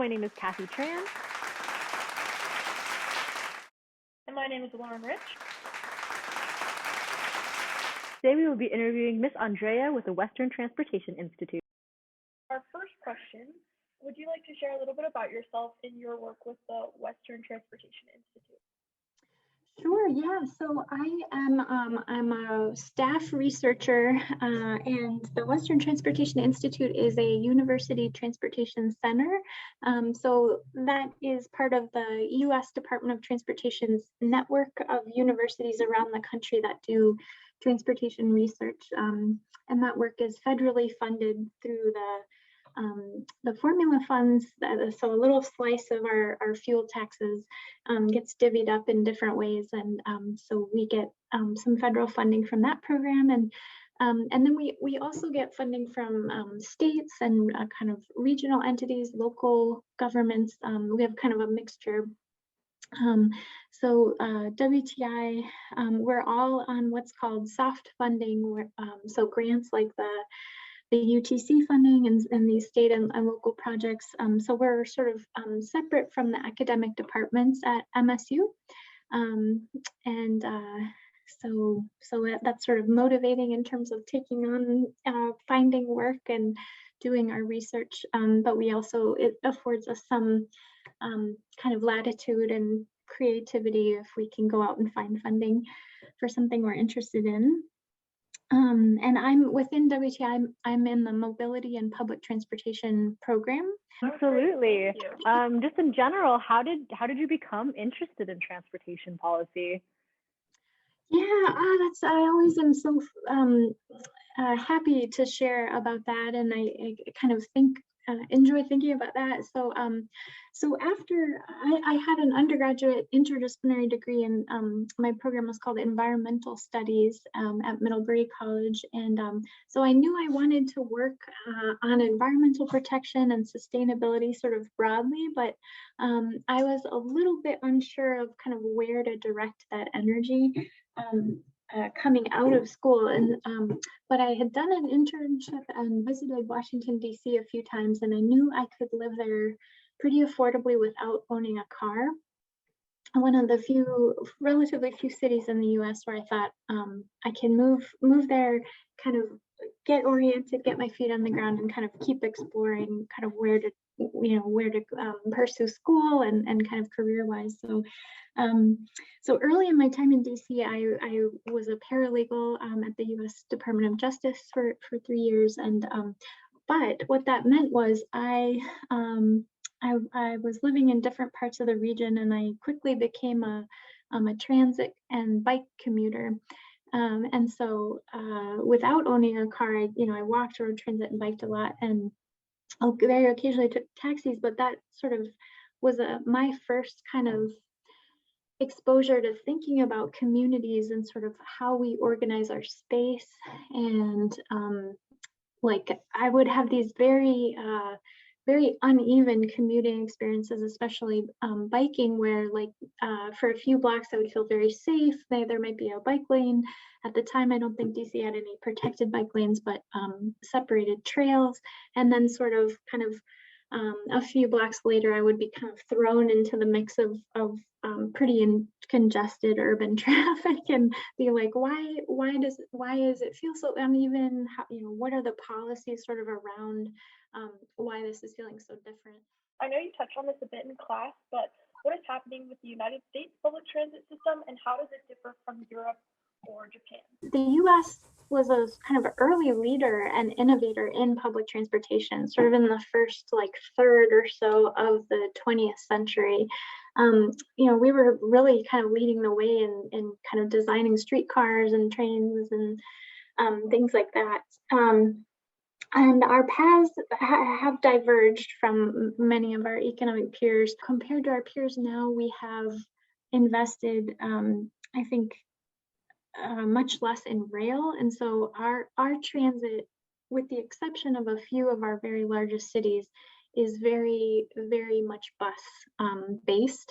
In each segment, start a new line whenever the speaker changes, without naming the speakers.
my name is Kathy Tran.
And my name is Lauren Rich.
Today we will be interviewing Miss Andrea with the Western Transportation Institute.
Our first question, would you like to share a little bit about yourself and your work with the Western Transportation Institute?
Sure, yeah. So I'm a staff researcher, and the Western Transportation Institute is a university transportation center. So that is part of the U.S. Department of Transportation's network of universities around the country that do transportation research. And that work is federally funded through the formula funds. So a little slice of our fuel taxes gets divvied up in different ways, and so we get some federal funding from that program, and then we also get funding from states and kind of regional entities, local governments. We have kind of a mixture. So WTI, we're all on what's called soft funding, so grants like the UTC funding and these state and local projects. So we're sort of separate from the academic departments at MSU. So that's sort of motivating in terms of taking on finding work and doing our research. But it affords us some kind of latitude and creativity if we can go out and find funding for something we're interested in. And I'm within WTI, I'm in the mobility and public transportation program.
Absolutely. Just in general, how did you become interested in transportation policy?
Yeah, I always am so happy to share about that, and I kind of enjoy thinking about that. So after I had an undergraduate interdisciplinary degree, and my program was called Environmental Studies at Middlebury College, and so I knew I wanted to work on environmental protection and sustainability sort of broadly, but I was a little bit unsure of kind of where to direct that energy. Coming out of school, but I had done an internship and visited Washington, D.C. a few times, and I knew I could live there pretty affordably without owning a car. One of the relatively few cities in the U.S. where I thought I can move there, kind of get oriented, get my feet on the ground, and kind of keep exploring kind of where to pursue school and kind of career-wise. So early in my time in DC, I was a paralegal at the U.S. Department of Justice for 3 years, and but what that meant was I was living in different parts of the region, and I quickly became a transit and bike commuter. And so without owning a car, I walked or transit and biked a lot, and very occasionally took taxis, but that sort of was my first kind of exposure to thinking about communities and sort of how we organize our space. And like I would have these very uneven commuting experiences, especially biking, where for a few blocks I would feel very safe. There might be a bike lane. At the time, I don't think DC had any protected bike lanes, but separated trails. And then sort of kind of a few blocks later, I would be kind of thrown into the mix of pretty congested urban traffic, and be like, why does it feel so uneven? What are the policies sort of around why this is feeling so different?
I know you touched on this a bit in class, but what is happening with the United States public transit system, and how does it differ from Europe or Japan?
The U.S. was a kind of early leader and innovator in public transportation, sort of in the first third or so of the 20th century. We were really kind of leading the way in kind of designing streetcars and trains and things like that. And our paths have diverged from many of our economic peers. Compared to our peers now, we have invested, I think, much less in rail. And so our transit, with the exception of a few of our very largest cities, is very, very much bus based.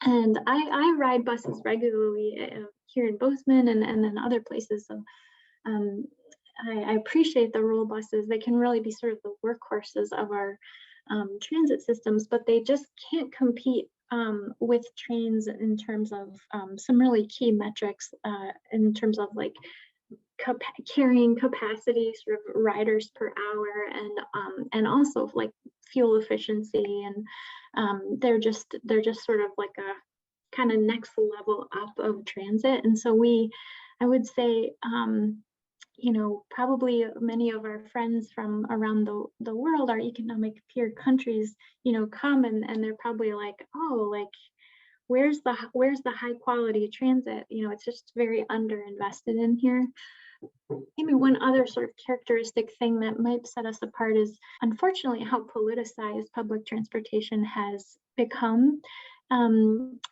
And I ride buses regularly here in Bozeman and then other places. So I appreciate the rural buses. They can really be sort of the workhorses of our transit systems, but they just can't compete with trains in terms of some really key metrics in terms of like carrying capacity, sort of riders per hour, and also like fuel efficiency, and they're just sort of like a kind of next level up of transit. And so I would say, you know, probably many of our friends from around the world, our economic peer countries, you know, come and they're probably like, oh, like where's the high quality transit? You know, it's just very underinvested in here. Maybe one other sort of characteristic thing that might set us apart is, unfortunately, how politicized public transportation has become.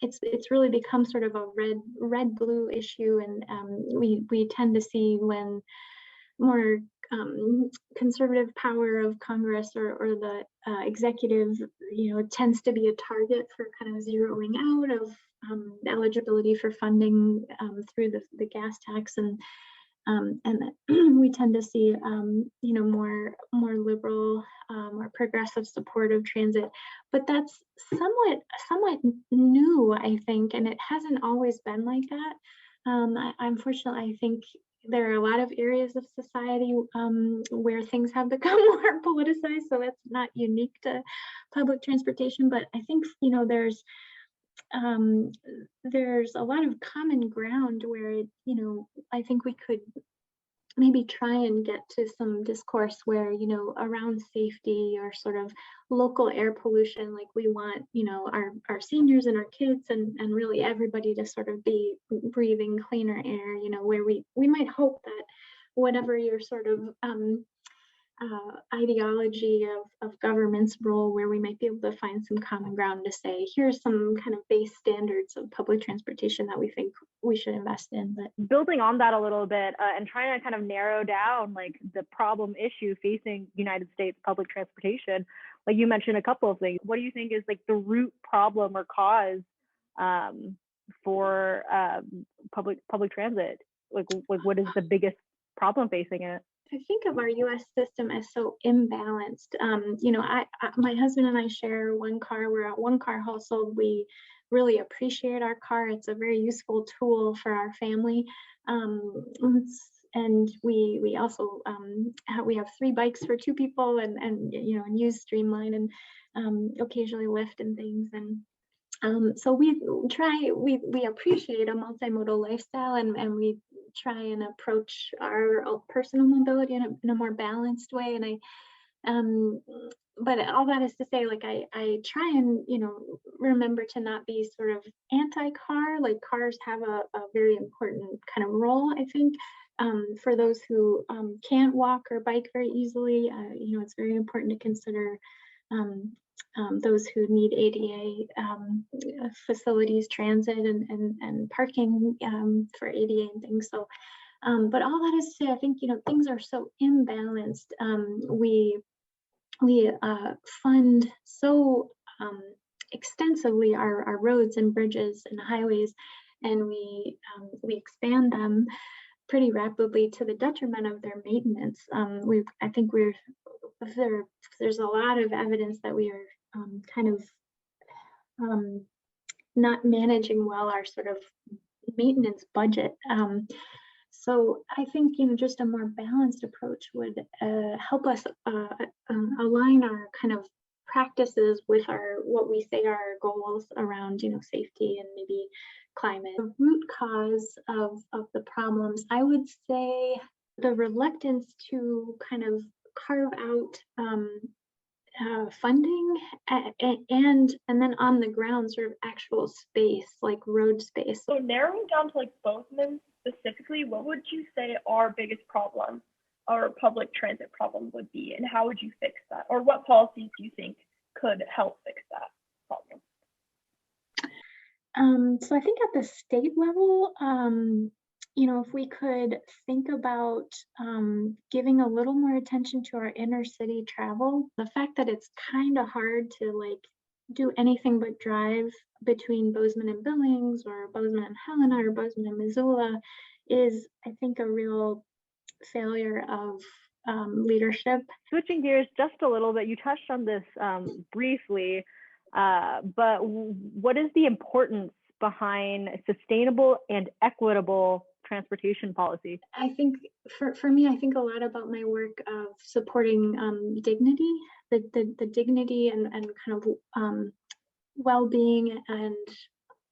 It's really become sort of a red blue issue, and we tend to see when more conservative power of Congress or the executive, you know, tends to be a target for kind of zeroing out of eligibility for funding through the gas tax, and we tend to see, you know, more liberal, more progressive support of transit. But that's somewhat new, I think, and it hasn't always been like that. Unfortunately, I think there are a lot of areas of society where things have become more politicized, so that's not unique to public transportation. But I think, you know, there's a lot of common ground where, you know, I think we could maybe try and get to some discourse where, you know, around safety or sort of local air pollution, like we want, you know, our seniors and our kids and really everybody to sort of be breathing cleaner air, you know, where we might hope that whatever your sort of ideology of government's role, where we might be able to find some common ground to say, here's some kind of base standards of public transportation that we think we should invest in. But
building on that a little bit and trying to kind of narrow down like the problem issue facing United States public transportation, like you mentioned a couple of things. What do you think is like the root problem or cause for public transit? Like what is the biggest problem facing it?
I think of our U.S. system as so imbalanced. You know, my husband and I share one car. We're a one-car household. We really appreciate our car. It's a very useful tool for our family. And we also we have 3 bikes for 2 people, and you know, and use Streamline and occasionally Lyft and things. And so we appreciate a multimodal lifestyle, and we try and approach our personal mobility in a more balanced way. And but all that is to say, like I try and, you know, remember to not be sort of anti-car. Like cars have a very important kind of role, I think, for those who can't walk or bike very easily. You know, it's very important to consider those who need ADA facilities, transit, and parking for ADA and things. So, but all that is to say, I think, you know, things are so imbalanced. We fund so extensively our roads and bridges and highways, and we expand them pretty rapidly to the detriment of their maintenance. I think there's a lot of evidence that we are kind of not managing well our sort of maintenance budget. So I think, you know, just a more balanced approach would help us align our kind of practices with what we say are our goals around, you know, safety and maybe climate. The root cause of the problems, I would say the reluctance to kind of carve out funding and then on the ground sort of actual space, like road space.
So narrowing down to like Bozeman specifically, what would you say our biggest problem or public transit problem would be, and how would you fix that? Or what policies do you think could help fix that problem?
So I think at the state level, you know, if we could think about giving a little more attention to our inner city travel, the fact that it's kind of hard to like do anything but drive between Bozeman and Billings or Bozeman and Helena or Bozeman and Missoula is, I think, a real failure of leadership.
Switching gears just a little bit, you touched on this briefly, but what is the importance behind sustainable and equitable transportation policy?
I think for me, I think a lot about my work of supporting dignity, the dignity and kind of well-being and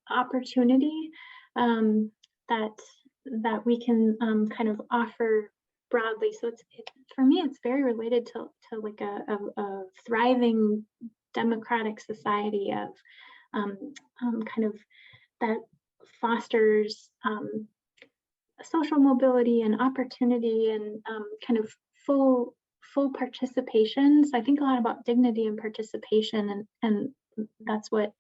opportunity that we can kind of offer broadly. So it's for me, it's very related to like a thriving democratic society of kind of that fosters social mobility and opportunity and kind of full participation. So I think a lot about dignity and participation, and that's what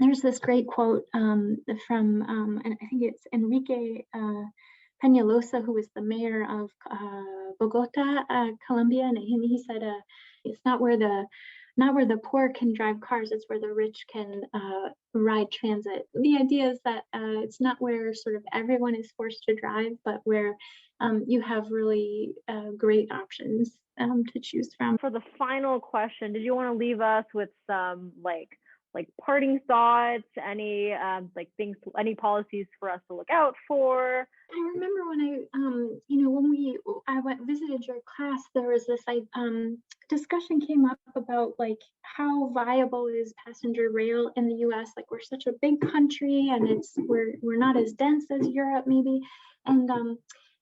there's this great quote from and I think it's Enrique Peñalosa, who was the mayor of Bogota, Colombia, and he said it's not where the poor can drive cars, it's where the rich can ride transit. The idea is that it's not where sort of everyone is forced to drive, but where you have really great options to choose from.
For the final question, did you want to leave us with some like parting thoughts, any like things, any policies for us to look out for?
I remember when I visited your class, there was this discussion came up about like how viable is passenger rail in the U.S. Like we're such a big country, and we're not as dense as Europe maybe, and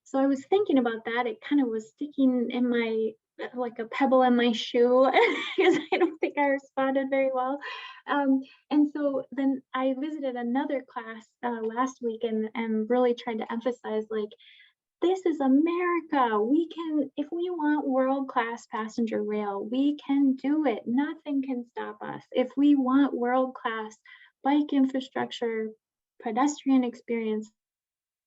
so I was thinking about that. It kind of was sticking in my like a pebble in my shoe because I don't think I responded very well. And so then I visited another class last week and really tried to emphasize like, this is America. We can, if we want world-class passenger rail, we can do it. Nothing can stop us. If we want world-class bike infrastructure, pedestrian experience,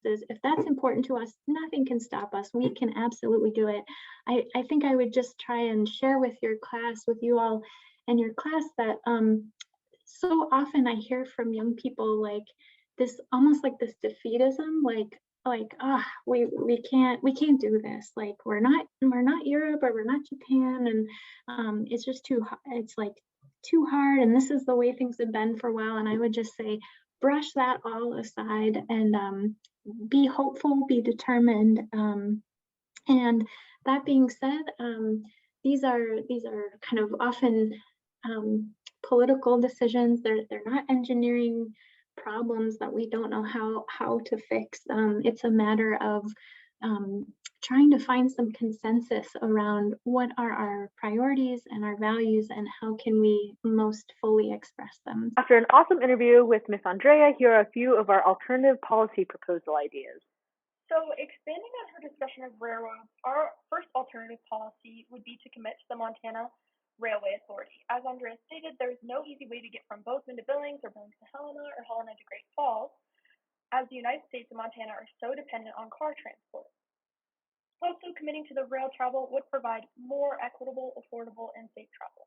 if that's important to us, nothing can stop us. We can absolutely do it. I think I would just try and share with your class, with you all and your class, that so often I hear from young people like this, almost like this defeatism, like we can't do this. Like we're not Europe, or we're not Japan, and it's just it's like too hard, and this is the way things have been for a while. And I would just say, brush that all aside and be hopeful, be determined. And that being said, these are kind of often political decisions. They're not engineering problems that we don't know how to fix. It's a matter of trying to find some consensus around what are our priorities and our values, and how can we most fully express them.
After an awesome interview with Miss Andrea, here are a few of our alternative policy proposal ideas.
So expanding on her discussion of railroads, our first alternative policy would be to commit to the Montana Railway Authority. As Andrea stated, there is no easy way to get from Bozeman to Billings, or Billings to Helena, or Helena to Great Falls, as the United States and Montana are so dependent on car transport. Also, committing to the rail travel would provide more equitable, affordable, and safe travel.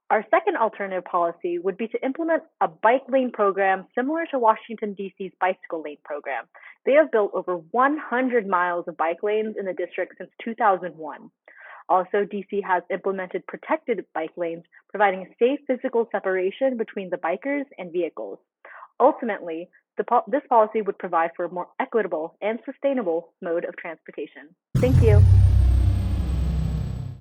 Our second alternative policy would be to implement a bike lane program similar to Washington, D.C.'s bicycle lane program. They have built over 100 miles of bike lanes in the district since 2001. Also, D.C. has implemented protected bike lanes, providing a safe physical separation between the bikers and vehicles. Ultimately, this policy would provide for a more equitable and sustainable mode of transportation. Thank you.